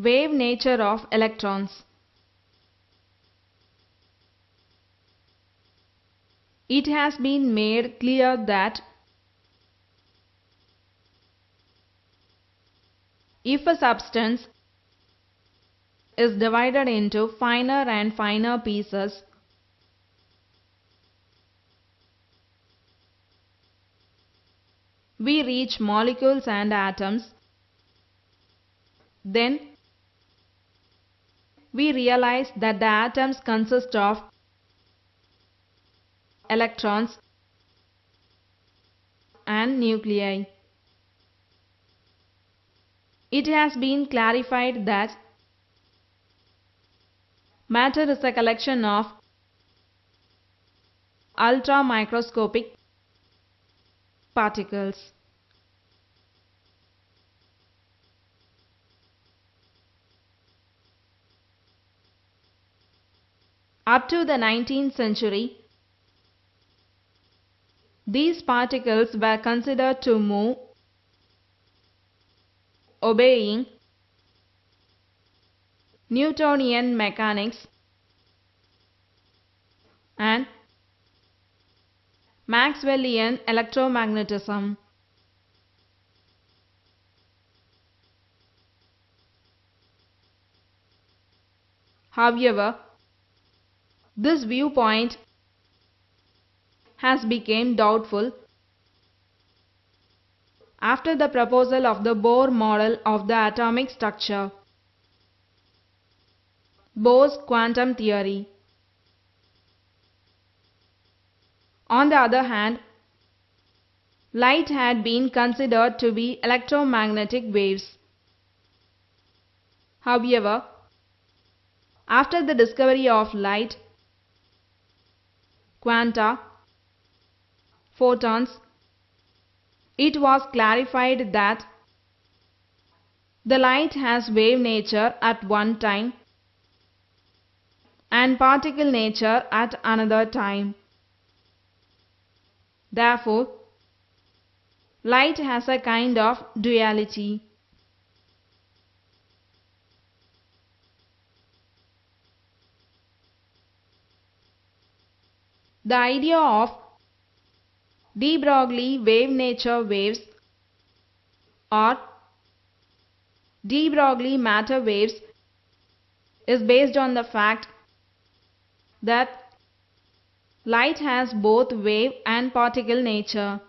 Wave nature of electrons. It has been made clear that if a substance is divided into finer and finer pieces, we reach molecules and atoms, then we realize that the atoms consist of electrons and nuclei. It has been clarified that matter is a collection of ultramicroscopic particles. Up to the 19th century, these particles were considered to move obeying Newtonian mechanics and Maxwellian electromagnetism. However, this viewpoint has become doubtful after the proposal of the Bohr model of the atomic structure, Bohr's quantum theory. On the other hand, light had been considered to be electromagnetic waves. However, after the discovery of light, quanta, photons, it was clarified that the light has wave nature at one time and particle nature at another time. Therefore, light has a kind of duality. The idea of de Broglie wave nature waves or de Broglie matter waves is based on the fact that light has both wave and particle nature.